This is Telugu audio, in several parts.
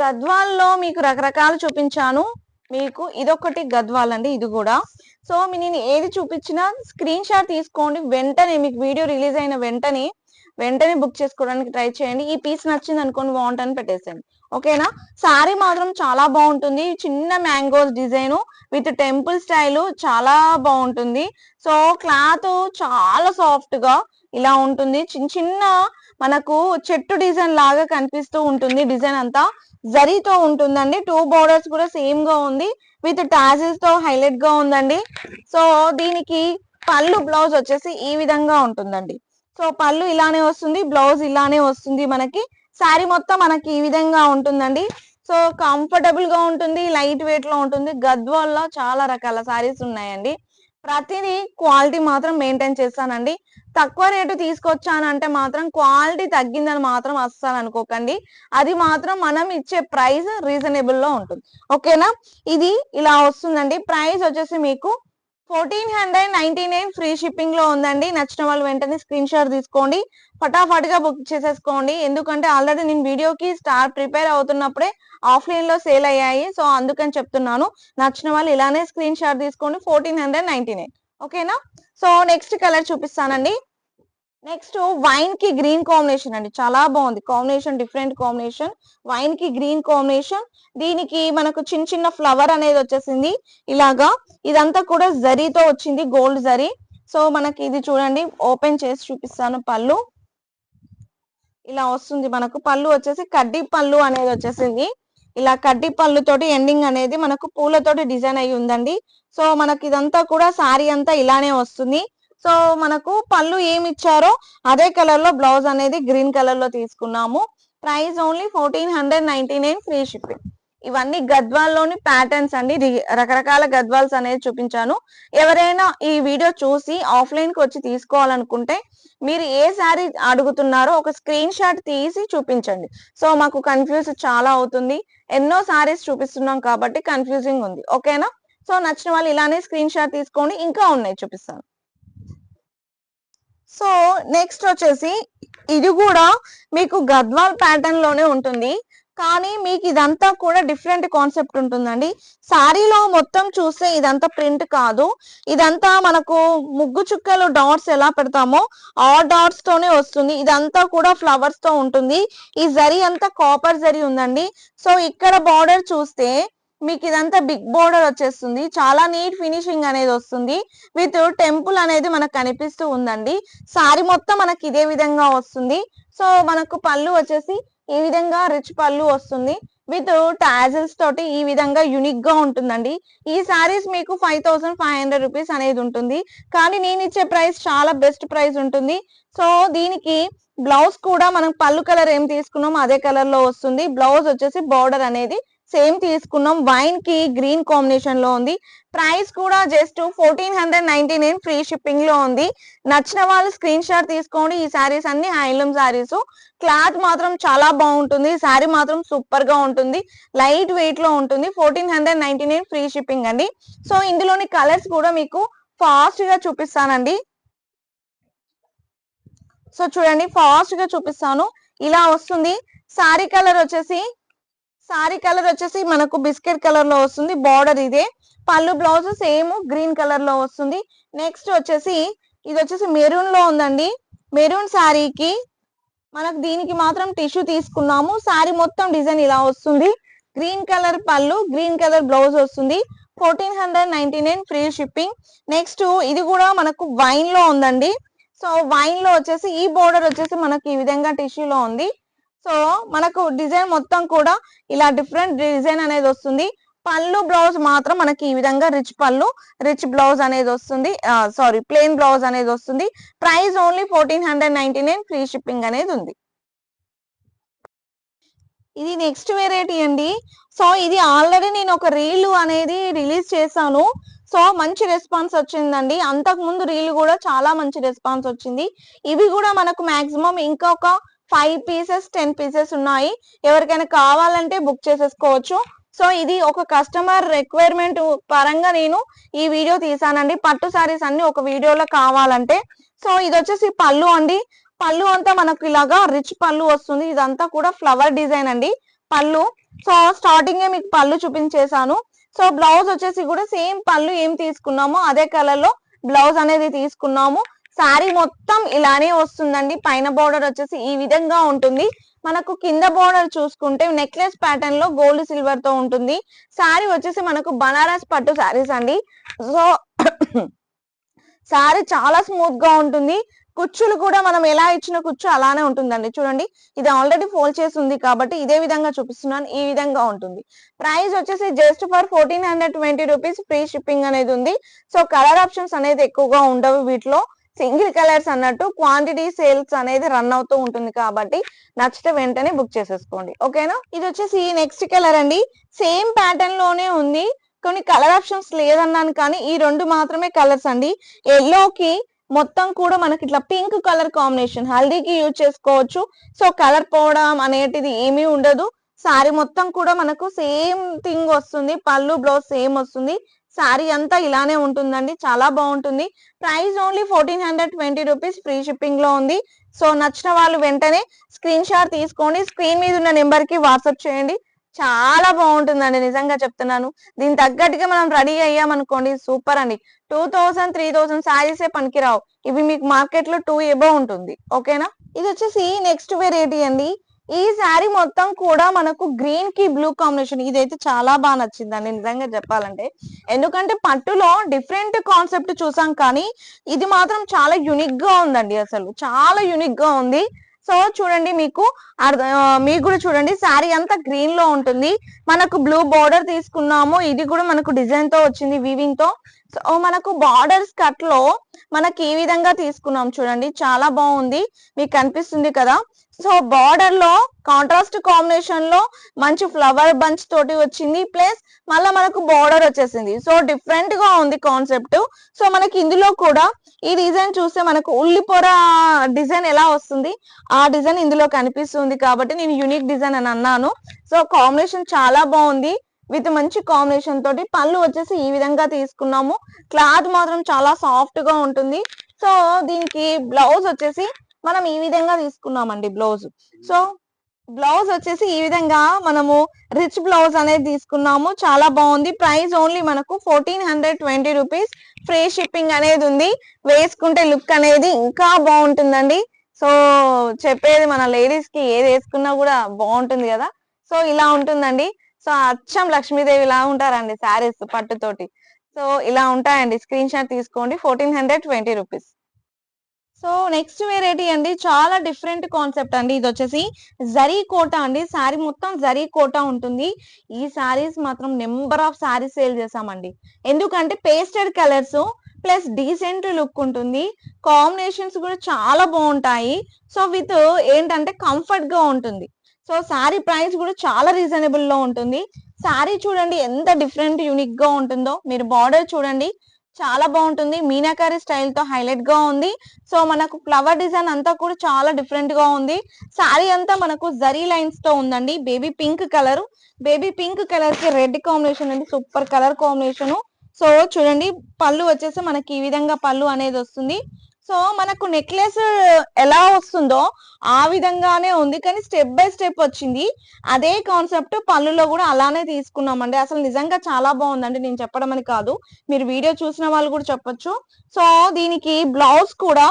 గద్వాల్లో మీకు రకరకాలు చూపించాను. మీకు ఇదొకటి గద్వాల్ అండి, ఇది కూడా. సో నేను ఏది చూపించినా స్క్రీన్ షాట్ తీసుకోండి, వెంటనే మీకు వీడియో రిలీజ్ అయిన వెంటనే బుక్ చేసుకోవడానికి ట్రై చేయండి. ఈ పీస్ నచ్చింది అనుకోండి, బాగుంటుంది, పెట్టేసేయండి. ఓకేనా. సారీ మాత్రం చాలా బాగుంటుంది. చిన్న mangoes design with temple style చాలా బాగుంటుంది. సో క్లాత్ చాలా సాఫ్ట్ గా ఇలా ఉంటుంది. చిన్న చిన్న మనకు చెట్టు డిజైన్ లాగా కనిపిస్తూ ఉంటుంది. డిజైన్ అంతా జరీతో ఉంటుందండి. 2 బోర్డర్స్ కూడా సేమ్ గా ఉంది, విత్ టాజిల్స్ తో హైలైట్ గా ఉందండి. సో దీనికి పళ్ళు బ్లౌజ్ వచ్చేసి ఈ విధంగా ఉంటుందండి. సో పళ్ళు ఇలానే వస్తుంది, బ్లౌజ్ ఇలానే వస్తుంది. మనకి శారీ మొత్తం మనకి ఈ విధంగా ఉంటుందండి. సో కంఫర్టబుల్ గా ఉంటుంది, లైట్ వెయిట్ లో ఉంటుంది. గద్వాల్లో చాలా రకాల శారీస్ ఉన్నాయండి. ప్రతిదీ క్వాలిటీ మాత్రం మెయింటైన్ చేస్తానండి. తక్కువ రేటు తీసుకొచ్చానంటే మాత్రం క్వాలిటీ తగ్గిందని మాత్రం అస్సలు అనుకోకండి. అది మాత్రం మనం ఇచ్చే ప్రైస్ రీజనబుల్ లో ఉంటుంది. ఓకేనా. ఇది ఇలా వస్తుందండి. ప్రైస్ వచ్చేసి మీకు 1499 ఫ్రీ షిప్పింగ్ లో ఉందండి. నచ్చిన వాళ్ళు వెంటనే స్క్రీన్ షాట్ తీసుకోండి, ఫటాఫట్ గా బుక్ చేసేసుకోండి. ఎందుకంటే ఆల్రెడీ నేను వీడియోకి స్టార్ ప్రిపేర్ అవుతున్నప్పుడే ఆఫ్లైన్ లో సేల్ అయ్యాయి. సో అందుకని చెప్తున్నాను. నచ్చిన వాళ్ళు ఇలానే స్క్రీన్ షాట్ తీసుకోండి. 1499. ఓకేనా. సో నెక్స్ట్ కలర్ చూపిస్తానండి. నెక్స్ట్ వైన్ కి గ్రీన్ కాంబినేషన్ అండి, చాలా బాగుంది కాంబినేషన్, డిఫరెంట్ కాంబినేషన్. వైన్ కి గ్రీన్ కాంబినేషన్. దీనికి మనకు చిన్న చిన్న ఫ్లవర్ అనేది వచ్చేసింది ఇలాగా. ఇదంతా కూడా జరీతో వచ్చింది, గోల్డ్ జరీ. సో మనకి ఇది చూడండి, ఓపెన్ చేసి చూపిస్తాను. పళ్ళు ఇలా వస్తుంది. మనకు పళ్ళు వచ్చేసి కడ్డీ పళ్ళు అనేది వచ్చేసింది. ఇలా కడ్డీ పళ్ళు తోటి ఎండింగ్ అనేది మనకు పూలతోటి డిజైన్ అయి ఉందండి. సో మనకి ఇదంతా కూడా సారీ అంతా ఇలానే వస్తుంది. సో మనకు పళ్ళు ఏమి ఇచ్చారో అదే కలర్ లో బ్లౌజ్ అనేది గ్రీన్ కలర్ లో తీసుకున్నాము. Price only 1499 free shipping. ఇవన్నీ గద్వాల్లోని ప్యాటర్న్స్ అండి. రకరకాల గద్వాల్స్ అనేది చూపించాను. ఎవరైనా ఈ వీడియో చూసి ఆఫ్లైన్ కి వచ్చి తీసుకోవాలనుకుంటే మీరు ఏ శారీ అడుగుతున్నారో ఒక స్క్రీన్ షాట్ తీసి చూపించండి. సో మాకు కన్ఫ్యూజ్ చాలా అవుతుంది, ఎన్నో శారీస్ చూపిస్తున్నాం కాబట్టి కన్ఫ్యూజింగ్ ఉంది. ఓకేనా. సో నచ్చిన వాళ్ళు ఇలానే స్క్రీన్ షాట్ తీసుకోండి. ఇంకా ఉన్నాయి, చూపిస్తాను. సో నెక్స్ట్ వచ్చేసి ఇది కూడా మీకు గద్వాల్ ప్యాటర్న్ లోనే ఉంటుంది, కానీ మీకు ఇదంతా కూడా డిఫరెంట్ కాన్సెప్ట్ ఉంటుందండి. శారీలో మొత్తం చూస్తే ఇదంతా ప్రింట్ కాదు, ఇదంతా మనకు ముగ్గు చుక్కలు డాట్స్ ఎలా పెడతామో ఆ డాట్స్ తోనే వస్తుంది. ఇదంతా కూడా ఫ్లవర్స్ తో ఉంటుంది. ఈ జరీ అంతా కాపర్ జరీ ఉందండి. సో ఇక్కడ బార్డర్ చూస్తే మీకు ఇదంతా బిగ్ బోర్డర్ వచ్చేస్తుంది. చాలా నీట్ ఫినిషింగ్ అనేది వస్తుంది. విత్ టెంపుల్ అనేది మనకు కనిపిస్తూ ఉందండి. సారీ మొత్తం మనకి ఇదే విధంగా వస్తుంది. సో మనకు పళ్ళు వచ్చేసి ఈ విధంగా రిచ్ పళ్ళు వస్తుంది, విత్ టాజిల్స్ తోటి ఈ విధంగా యూనిక్ గా ఉంటుందండి. ఈ సారీస్ మీకు 5500 రూపీస్ అనేది ఉంటుంది, కానీ నేను ఇచ్చే ప్రైస్ చాలా బెస్ట్ ప్రైస్ ఉంటుంది. సో దీనికి బ్లౌజ్ కూడా మనం పళ్ళు కలర్ ఏం తీసుకున్నాం అదే కలర్ లో వస్తుంది. బ్లౌజ్ వచ్చేసి బార్డర్ అనేది సేమ్ తీసుకున్నాం. వైన్ కి గ్రీన్ కాంబినేషన్ లో ఉంది. ప్రైస్ కూడా జస్ట్ 1499 ఫ్రీ షిప్పింగ్ లో ఉంది. నచ్చిన వాళ్ళు స్క్రీన్ షాట్ తీసుకోండి. ఈ శారీస్ అన్ని హ్యాండ్లూమ్ శారీస్. క్లాత్ మాత్రం చాలా బాగుంటుంది, శారీ మాత్రం సూపర్ గా ఉంటుంది, లైట్ వెయిట్ లో ఉంటుంది. 1499 ఫ్రీ షిప్పింగ్ అండి. సో ఇందులోని కలర్స్ కూడా మీకు ఫాస్ట్ గా చూపిస్తానండి. సో చూడండి, ఫాస్ట్ గా చూపిస్తాను. ఇలా వస్తుంది. శారీ కలర్ వచ్చేసి మనకు బిస్కెట్ కలర్ లో వస్తుంది. బార్డర్ ఇదే. పళ్ళు బ్లౌజ్ సేమ్ గ్రీన్ కలర్ లో వస్తుంది. నెక్స్ట్ వచ్చేసి ఇది వచ్చేసి మెరూన్ లో ఉందండి. మెరూన్ శారీకి మనకు దీనికి మాత్రం టిష్యూ తీసుకున్నాము. శారీ మొత్తం డిజైన్ ఇలా వస్తుంది. గ్రీన్ కలర్ పళ్ళు, గ్రీన్ కలర్ బ్లౌజ్ వస్తుంది. 1499 ఫ్రీ షిప్పింగ్. నెక్స్ట్ ఇది కూడా మనకు వైన్ లో ఉందండి. సో వైన్ లో వచ్చేసి ఈ బోర్డర్ వచ్చేసి మనకి ఈ విధంగా టిష్యూలో ఉంది. సో మనకు డిజైన్ మొత్తం కూడా ఇలా డిఫరెంట్ డిజైన్ అనేది వస్తుంది. పళ్ళు బ్లౌజ్ మాత్రం మనకి ఈ విధంగా రిచ్ పళ్ళు, రిచ్ బ్లౌజ్ అనేది వస్తుంది. సారీ, ప్లెయిన్ బ్లౌజ్ అనేది వస్తుంది. ప్రైస్ ఓన్లీ 1499 ఫ్రీ షిప్పింగ్ అనేది ఉంది. ఇది నెక్స్ట్ వెరైటీ అండి. సో ఇది ఆల్రెడీ నేను ఒక రీల్ అనేది రిలీజ్ చేశాను. సో మంచి రెస్పాన్స్ వచ్చిందండి. అంతకు ముందు రీల్ కూడా చాలా మంచి రెస్పాన్స్ వచ్చింది. ఇవి కూడా మనకు మాక్సిమం ఇంకొక 5 పీసెస్ 10 పీసెస్ ఉన్నాయి. ఎవరికైనా కావాలంటే బుక్ చేసేసుకోవచ్చు. సో ఇది ఒక కస్టమర్ రిక్వైర్మెంట్ పరంగా నేను ఈ వీడియో తీసానండి. పట్టు సారీస్ అన్ని ఒక వీడియోలో కావాలంటే. సో ఇది వచ్చేసి పళ్ళు అండి. పళ్ళు అంతా మనకు ఇలాగా రిచ్ పళ్ళు వస్తుంది. ఇదంతా కూడా ఫ్లవర్ డిజైన్ అండి. పళ్ళు. సో స్టార్టింగ్ మీకు పళ్ళు చూపించేశాను. సో బ్లౌజ్ వచ్చేసి కూడా సేమ్ పళ్ళు ఏం తీసుకున్నామో అదే కలర్ లో బ్లౌజ్ అనేది తీసుకున్నాము. శారీ మొత్తం ఇలానే వస్తుందండి. పైన బోర్డర్ వచ్చేసి ఈ విధంగా ఉంటుంది. మనకు కింద బోర్డర్ చూసుకుంటే నెక్లెస్ ప్యాటర్న్ లో గోల్డ్ సిల్వర్ తో ఉంటుంది. శారీ వచ్చేసి మనకు బనారస్ పట్టు శారీస్ అండి. సో శారీ చాలా స్మూత్ గా ఉంటుంది. కుచ్చులు కూడా మనం ఎలా ఇచ్చిన కుచ్చు అలానే ఉంటుందండి. చూడండి, ఇది ఆల్రెడీ ఫోల్డ్ చేసి ఉంది కాబట్టి ఇదే విధంగా చూపిస్తున్నాను. ఈ విధంగా ఉంటుంది. ప్రైస్ వచ్చేసి just for 1420 rupees. Free shipping అనేది ఉంది. సో కలర్ ఆప్షన్స్ అనేది ఎక్కువగా ఉండవు వీటిలో. సింగిల్ కలర్స్ అన్నట్టు క్వాంటిటీ సేల్స్ అనేది రన్ అవుతూ ఉంటుంది కాబట్టి నచ్చితే వెంటనే బుక్ చేసేసుకోండి. ఓకేనా? ఇది వచ్చేసి నెక్స్ట్ కలర్ అండి. సేమ్ ప్యాటర్న్ లోనే ఉంది. కొన్ని కలర్ ఆప్షన్స్ లేదన్నాను కానీ ఈ రెండు మాత్రమే కలర్స్ అండి. ఎల్లోకి మొత్తం కూడా మనకి ఇట్లా పింక్ కలర్ కాంబినేషన్ హల్దీకి యూజ్ చేసుకోవచ్చు. సో కలర్ పోవడం అనేటిది ఏమీ ఉండదు. శారీ మొత్తం కూడా మనకు సేమ్ థింగ్ వస్తుంది. పళ్ళు బ్లౌజ్ సేమ్ వస్తుంది. శారీ అంతా ఇలానే ఉంటుందండి. చాలా బాగుంటుంది. Price only 1420 rupees. Free shipping లో ఉంది. సో నచ్చిన వాళ్ళు వెంటనే స్క్రీన్ షాట్ తీసుకోండి. స్క్రీన్ మీద ఉన్న నెంబర్ కి వాట్సాప్ చేయండి. చాలా బాగుంటుందండి, నిజంగా చెప్తున్నాను. దీని తగ్గట్టుగా మనం రెడీ అయ్యామనుకోండి, సూపర్ అండి. 2000, 3000 శారీసే పనికిరావు. ఇవి మీకు మార్కెట్ లో 2 ఎబో ఉంటుంది. ఓకేనా? ఇది వచ్చేసి నెక్స్ట్ వెరైటీ అండి. ఈ శారీ మొత్తం కూడా మనకు గ్రీన్ కి బ్లూ కాంబినేషన్. ఇదైతే చాలా బాగా నచ్చిందండి నిజంగా చెప్పాలంటే. ఎందుకంటే పట్టులో డిఫరెంట్ కాన్సెప్ట్ చూసాం కానీ ఇది మాత్రం చాలా యునిక్ గా ఉందండి. అసలు చాలా యునిక్ గా ఉంది. సో చూడండి, మీకు కూడా చూడండి, శారీ అంతా గ్రీన్ లో ఉంటుంది. మనకు బ్లూ బార్డర్ తీసుకున్నాము. ఇది కూడా మనకు డిజైన్ తో వచ్చింది, వీవింగ్ తో. సో మనకు బార్డర్స్ కట్ లో మనకి ఈ విధంగా తీసుకున్నాం. చూడండి, చాలా బాగుంది. మీకు కనిపిస్తుంది కదా. సో బార్డర్ లో కాంట్రాస్ట్ కాంబినేషన్ లో మంచి ఫ్లవర్ బంచ్ తోటి వచ్చింది. ప్లస్ మళ్ళీ మనకు బార్డర్ వచ్చేసింది. సో డిఫరెంట్ గా ఉంది కాన్సెప్ట్. సో మనకి ఇందులో కూడా ఈ డిజైన్ చూస్తే మనకు ఉల్లిపొర డిజైన్ ఎలా వస్తుంది, ఆ డిజైన్ ఇందులో కనిపిస్తుంది కాబట్టి నేను యూనిక్ డిజైన్ అని అన్నాను. సో కాంబినేషన్ చాలా బాగుంది. విత్ మంచి కాంబినేషన్ తోటి పళ్ళు వచ్చేసి ఈ విధంగా తీసుకున్నాము. క్లాత్ మాత్రం చాలా సాఫ్ట్ గా ఉంటుంది. సో దీనికి బ్లౌజ్ వచ్చేసి మనం ఈ విధంగా తీసుకున్నామండి. బ్లౌజ్ సో బ్లౌజ్ వచ్చేసి ఈ విధంగా మనము రిచ్ బ్లౌజ్ అనేది తీసుకున్నాము. చాలా బాగుంది. ప్రైస్ ఓన్లీ మనకు 1420 రూపీస్. ఫ్రీ షిప్పింగ్ అనేది ఉంది. వేసుకుంటే లుక్ అనేది ఇంకా బాగుంటుందండి. సో చెప్పేది, మన లేడీస్ కి ఏది వేసుకున్నా కూడా బాగుంటుంది కదా. సో ఇలా ఉంటుందండి. సో అచ్చం లక్ష్మీదేవి ఇలా ఉంటారండి శారీస్ పట్టుతోటి. సో ఇలా ఉంటాయండి. స్క్రీన్ షాట్ తీసుకోండి. 1420 రూపీస్. సో నెక్స్ట్ వెరైటీ అండి, చాలా డిఫరెంట్ కాన్సెప్ట్ అండి. ఇది వచ్చేసి జరీ కోటా అండి. శారీ మొత్తం జరీ కోటా ఉంటుంది. ఈ శారీస్ మాత్రం నెంబర్ ఆఫ్ శారీస్ సేల్ చేసామండి. ఎందుకంటే pasted colours plus decent look ఉంటుంది. కాంబినేషన్స్ కూడా చాలా బాగుంటాయి. సో విత్ ఏంటంటే కంఫర్ట్ గా ఉంటుంది. సో శారీ ప్రైస్ కూడా చాలా రీజనబుల్ లో ఉంటుంది. శారీ చూడండి ఎంత డిఫరెంట్ యూనిక్ గా ఉంటుందో. మీరు బార్డర్ చూడండి, చాలా బాగుంటుంది. మీనాకారి స్టైల్ తో హైలైట్ గా ఉంది. సో మనకు ఫ్లవర్ డిజైన్ అంతా కూడా చాలా డిఫరెంట్ గా ఉంది. శారీ అంతా మనకు జరీ లైన్స్ తో ఉందండి. Baby pink colour, baby pink colour కి రెడ్ కాంబినేషన్ అండి. Super colour combination. సో చూడండి, పళ్ళు వచ్చేసి మనకి ఈ విధంగా పళ్ళు అనేది వస్తుంది. సో మనకు నెక్లెస్ ఎలా వస్తుందో ఆ విధంగానే ఉంది, కానీ స్టెప్ బై స్టెప్ వచ్చింది. అదే కాన్సెప్ట్ పళ్ళులో కూడా అలానే తీసుకున్నామండి. అసలు నిజంగా చాలా బాగుందండి. నేను చెప్పడం అని కాదు, మీరు వీడియో చూసిన వాళ్ళు కూడా చెప్పొచ్చు. సో దీనికి బ్లౌజ్ కూడా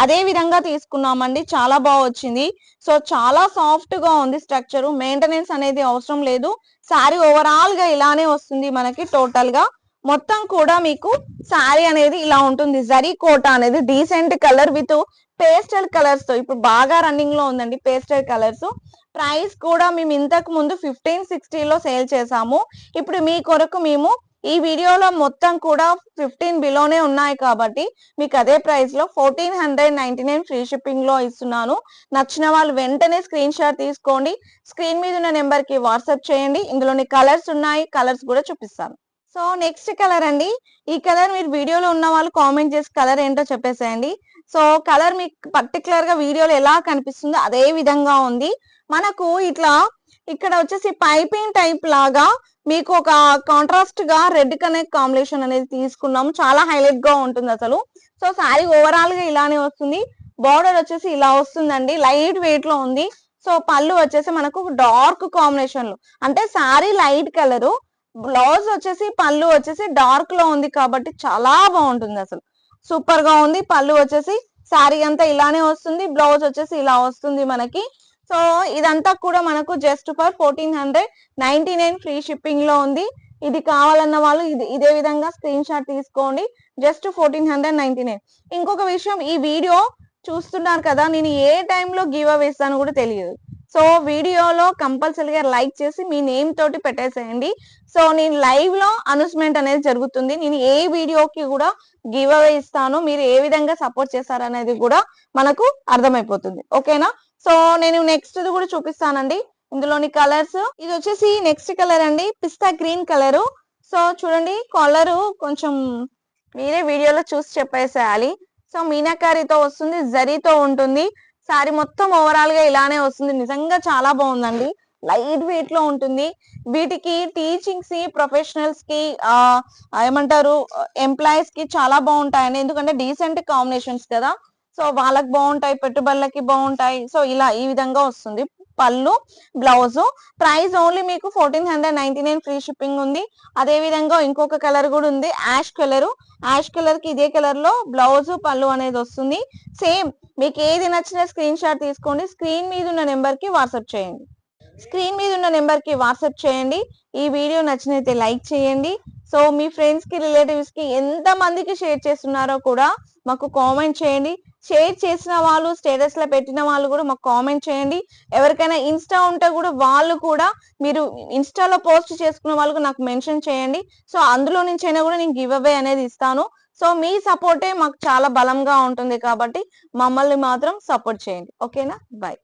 అదే విధంగా తీసుకున్నామండి. చాలా బాగా వచ్చింది. సో చాలా సాఫ్ట్ గా ఉంది. స్ట్రక్చర్ మెయింటెనెన్స్ అనేది అవసరం లేదు. శారీ ఓవరాల్ గా ఇలానే వస్తుంది మనకి. టోటల్ గా మొత్తం కూడా మీకు శారీ అనేది ఇలా ఉంటుంది. జరీ కోటా అనేది decent colour with pastel colours తో ఇప్పుడు బాగా రన్నింగ్ లో ఉందండి పేస్టల్ కలర్స్. ప్రైస్ కూడా మేము ఇంతకు ముందు 1560 లో సేల్ చేసాము. ఇప్పుడు మీ కొరకు మేము ఈ వీడియోలో మొత్తం కూడా 15 బిలోనే ఉన్నాయి కాబట్టి మీకు అదే ప్రైస్ లో 1499 ఫ్రీ షిప్పింగ్ లో ఇస్తున్నాను. నచ్చిన వాళ్ళు వెంటనే స్క్రీన్ షాట్ తీసుకోండి. స్క్రీన్ మీద ఉన్న నెంబర్ కి వాట్సాప్ చేయండి. ఇందులోని కలర్స్ ఉన్నాయి, కలర్స్ కూడా చూపిస్తాను. సో నెక్స్ట్ కలర్ అండి. ఈ కలర్ మీరు వీడియోలో ఉన్న వాళ్ళు కామెంట్ చేసి కలర్ ఏంటో చెప్పేసేయండి. సో కలర్ మీకు పర్టికులర్ గా వీడియోలో ఎలా కనిపిస్తుందో అదే విధంగా ఉంది. మనకు ఇట్లా ఇక్కడ వచ్చేసి పైపింగ్ టైప్ లాగా మీకు ఒక కాంట్రాస్ట్ గా రెడ్ కనెక్ట్ కాంబినేషన్ అనేది తీసుకున్నాము. చాలా హైలైట్ గా ఉంటుంది అసలు. సో శారీ ఓవరాల్ గా ఇలానే వస్తుంది. బార్డర్ వచ్చేసి ఇలా వస్తుందండి. లైట్ వెయిట్ లో ఉంది. సో పళ్ళు వచ్చేసి మనకు డార్క్ కాంబినేషన్ లో, అంటే శారీ లైట్ కలర్, బ్లౌజ్ వచ్చేసి పళ్ళు వచ్చేసి డార్క్ లో ఉంది కాబట్టి చాలా బాగుంటుంది, అసలు సూపర్ గా ఉంది. పళ్ళు వచ్చేసి శారీ అంతా ఇలానే వస్తుంది, బ్లౌజ్ వచ్చేసి ఇలా వస్తుంది మనకి. సో ఇదంతా కూడా మనకు జస్ట్ ఫర్ 1499 ఫ్రీ షిప్పింగ్ లో ఉంది. ఇది కావాలన్న వాళ్ళు ఇదే విధంగా స్క్రీన్ షాట్ తీసుకోండి, జస్ట్ 1499. ఇంకొక విషయం, ఈ వీడియో చూస్తున్నారు కదా, నేను ఏ టైంలో గివ్ అవే ఇస్తాను కూడా తెలియదు. సో వీడియోలో కంపల్సరీగా లైక్ చేసి మీ నేమ్ తోటి పెట్టేసేయండి. సో నేను లైవ్ లో అనౌన్స్మెంట్ అనేది జరుగుతుంది, నేను ఏ వీడియోకి కూడా గివ్ అవే ఇస్తాను, మీరు ఏ విధంగా సపోర్ట్ చేస్తారనేది కూడా మనకు అర్థమైపోతుంది, ఓకేనా. సో నేను నెక్స్ట్ కూడా చూపిస్తానండి, ఇందులోని కలర్స్. ఇది వచ్చేసి నెక్స్ట్ కలర్ అండి, పిస్తా గ్రీన్ కలర్. సో చూడండి, కలర్ కొంచెం మీరే వీడియోలో చూసి చెప్పేసేయాలి. సో మీనాకారితో వస్తుంది, జరీతో ఉంటుంది, శారీ మొత్తం ఓవరాల్ గా ఇలానే వస్తుంది. నిజంగా చాలా బాగుందండి, లైట్ వెయిట్ లో ఉంటుంది. వీటికి టీచింగ్స్ కి, ప్రొఫెషనల్స్ కి, ఏమంటారు, ఎంప్లాయీస్ కి చాలా బాగుంటాయండి, ఎందుకంటే డీసెంట్ కాంబినేషన్స్ కదా. సో వాళ్ళకి బాగుంటాయి, పెట్టుబడులకి బాగుంటాయి. సో ఇలా ఈ విధంగా వస్తుంది పళ్ళు, బ్లౌజ్. ప్రైస్ ఓన్లీ మీకు 1499 ఫ్రీ షిప్పింగ్ ఉంది. అదే విధంగా ఇంకొక కలర్ కూడా ఉంది, యాష్ కలర్. యాష్ కలర్ కి ఇదే కలర్ లో బ్లౌజ్, పళ్ళు అనేది వస్తుంది. సేమ్ మీకు ఏది నచ్చిన స్క్రీన్ షాట్ తీసుకోండి, స్క్రీన్ మీద ఉన్న నెంబర్ కి వాట్సాప్ చేయండి. స్క్రీన్ మీద ఉన్న నెంబర్ కి వాట్సాప్ చేయండి. ఈ వీడియో నచ్చినైతే లైక్ చేయండి. సో మీ ఫ్రెండ్స్ కి, రిలేటివ్స్ కి ఎంత మందికి షేర్ చేస్తున్నారో కూడా మాకు కామెంట్ చేయండి. షేర్ చేసిన వాళ్ళు, స్టేటస్ లో పెట్టిన వాళ్ళు కూడా మాకు కామెంట్ చేయండి. ఎవరికైనా ఇన్స్టా ఉంటే కూడా వాళ్ళు కూడా, మీరు ఇన్స్టాలో పోస్ట్ చేసుకున్న వాళ్ళకు నాకు మెన్షన్ చేయండి. సో అందులో నుంచి అయినా కూడా నేను గివ్ అవే అనేది ఇస్తాను. సో మీ సపోర్టే మాకు చాలా బలంగా ఉంటుంది కాబట్టి మమ్మల్ని మాత్రం సపోర్ట్ చేయండి, ఓకేనా. బాయ్.